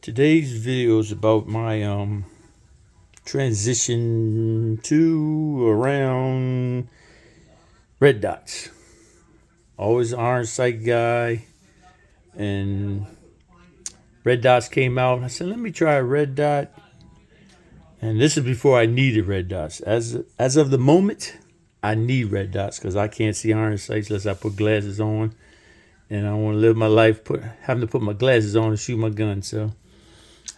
Today's video is about my transition to around red dots. Always an iron sight guy, and red dots came out. I said, let me try a red dot. And this is before I needed red dots. As of the moment, I need red dots because I can't see iron sights unless I put glasses on, and I want to live my life having to put my glasses on to shoot my gun. So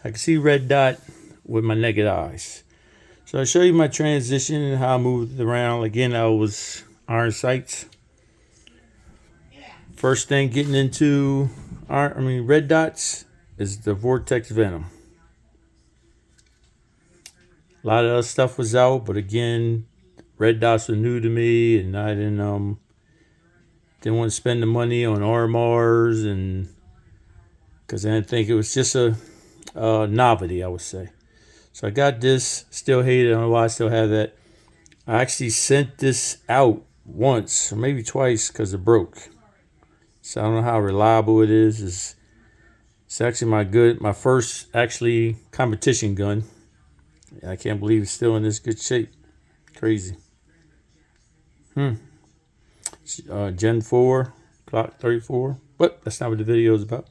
I can see red dot with my naked eyes. So I'll show you my transition and how I moved around. Again, I was iron sights. First thing getting into red dots is the Vortex Venom. A lot of other stuff was out, but again, red dots were new to me, and I didn't want to spend the money on RMRs, and because I didn't think it was just a novelty, I would say. So I got this, still hate it. I don't know why I still have that. I actually sent this out once or maybe twice because it broke. So I don't know how reliable it is. It's actually my first actually competition gun. I can't believe it's still in this good shape. Crazy. Gen 4, Glock 34. But that's not what the video is about.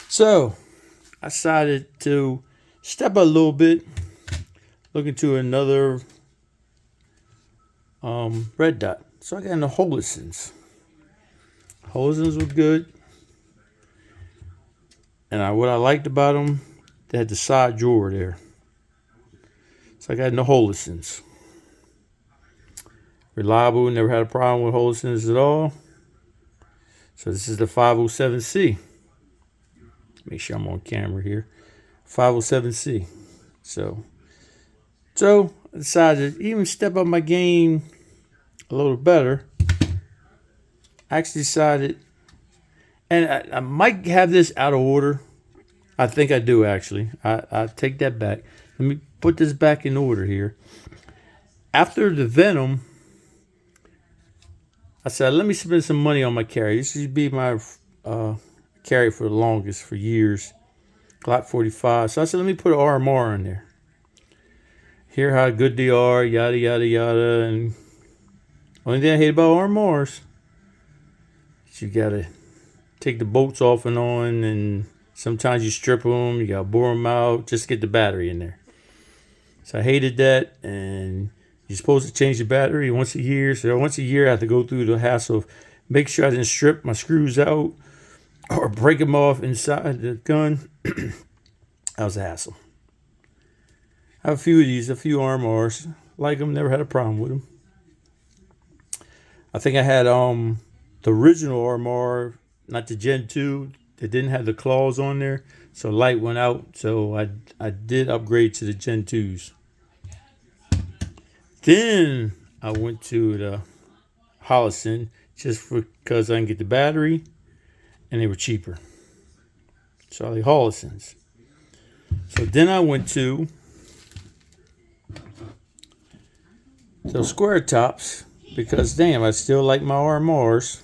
So I decided to step a little bit, look into another red dot. So I got into Holisons. Holisons were good. And what I liked about them, they had the side drawer there. So I got into Holisons. Reliable, never had a problem with Holisons at all. So this is the 507C. Make sure I'm on camera here. 507C. So I decided to even step up my game a little better. I actually decided, and I might have this out of order. I think I do actually. I take that back. Let me put this back in order here. After the Venom, I said, let me spend some money on my carry. This should be my carry for the longest, for years. Glock 45. So I said, let me put an RMR in there. Hear how good they are, yada, yada, yada. And only thing I hate about RMRs is you got to take the bolts off and on, and sometimes you strip them. You got to bore them out just to get the battery in there. So I hated that, and you're supposed to change the battery once a year. So once a year, I have to go through the hassle of make sure I didn't strip my screws out or break them off inside the gun. That was a hassle. I have a few of these, a few RMRs. Like them, never had a problem with them. I think I had the original RMR, not the Gen 2, that didn't have the claws on there. So light went out, so I did upgrade to the Gen 2s. Then I went to the Holosun just because I can get the battery, and they were cheaper. So the Holisons. So then I went to the square tops because, damn, I still like my RMRs.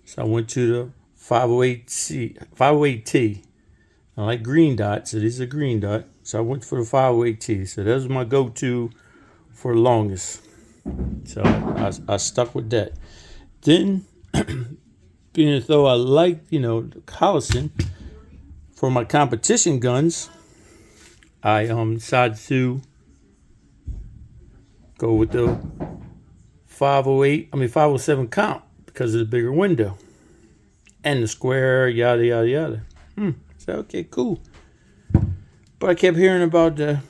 So I went to the 508T. I like green dots, so these are green dot. So I went for the 508T. So that was my go-to for the longest. So I stuck with that. Then, being as though I liked, the Holosun, for my competition guns, I decided to go with the 507 comp because of the bigger window and the square, yada, yada, yada. So, okay, cool. But I kept hearing about the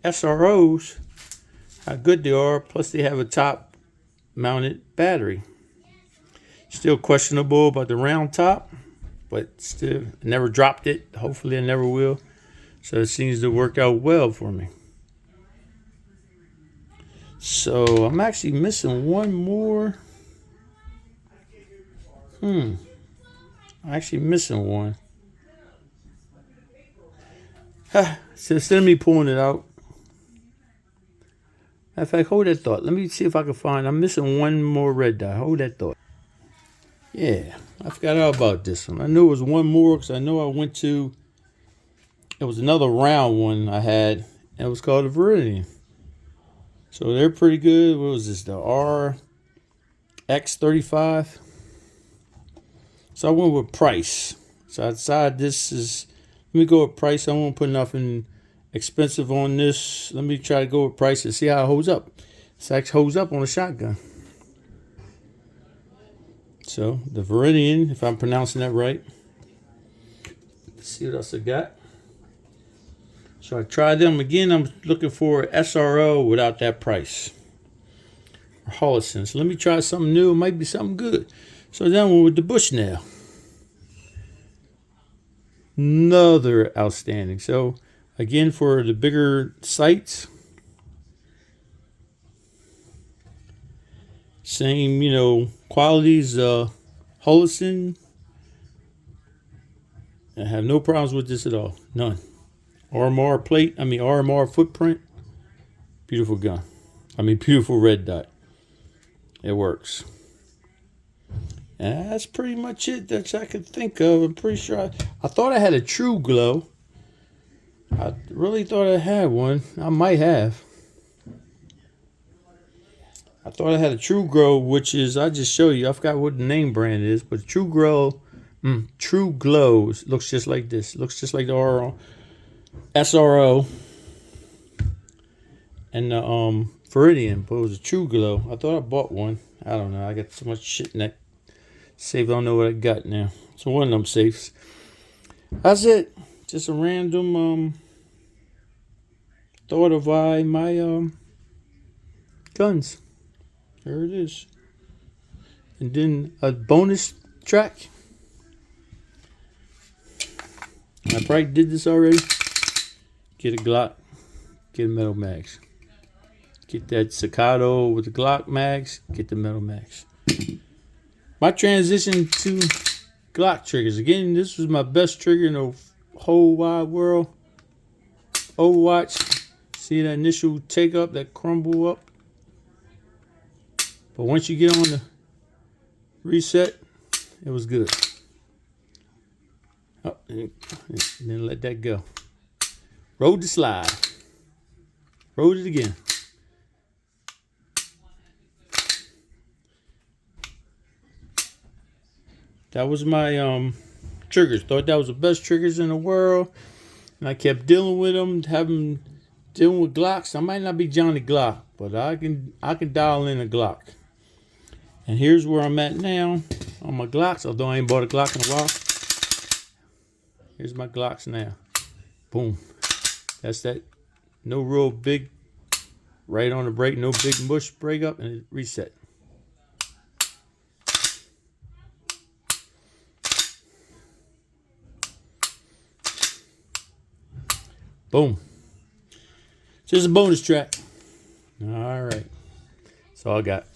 SROs, how good they are, plus they have a top mounted battery. Still questionable about the round top, but still, I never dropped it. Hopefully I never will. So it seems to work out well for me. So I'm actually missing one more. I'm actually missing one. So instead of me pulling it out, matter of fact, hold that thought. Let me see if I can find. I'm missing one more red dot. Hold that thought. Yeah, I forgot all about this one. I knew it was one more because I know I went to it was another round one I had, and it was called the Viridian. So they're pretty good. What was this? The RX35. So I went with price. So I decided this is, let me go with price. I won't put nothing expensive on this. Let me try to go with price and see how it holds up. This actually holds up on a shotgun. So the Viridian, if I'm pronouncing that right. Let's see what else I got. So I tried them again. I'm looking for SRO without that price. Or Holosun. So let me try something new. It might be something good. So then we're with the Bushnell. Another outstanding. So again, for the bigger sights, same, qualities, Holosun. I have no problems with this at all. None. RMR footprint. Beautiful gun. Beautiful red dot. It works. And that's pretty much it that I could think of. I'm pretty sure I thought I had a True Glow. I really thought I had one. I might have. I thought I had a True Glow, which is, I just show you. I forgot what the name brand is, but True Glow looks just like this. Looks just like the SRO and the Viridian, but it was a True Glow. I thought I bought one. I don't know. I got so much shit in that safe. I don't know what I got now. So one of them safes. That's it. Just a random thought of my guns. There it is. And then a bonus track. I probably did this already. Get a Glock. Get a metal mags. Get that Staccato with the Glock mags. Get the metal mags. My transition to Glock triggers. Again, this was my best trigger in the whole wide world. Overwatch. See that initial take up, that crumble up. But once you get on the reset, it was good. Oh, and then let that go. Rode the slide. Rode it again. That was my triggers. Thought that was the best triggers in the world. And I kept dealing with them, dealing with Glocks. I might not be Johnny Glock, but I can dial in a Glock. And here's where I'm at now on my Glocks, although I ain't bought a Glock in a while. Here's my Glocks now. Boom. That's that. No real big, right on the brake, no big mush break up, and it reset. Boom. Just a bonus track. All right. That's all I got.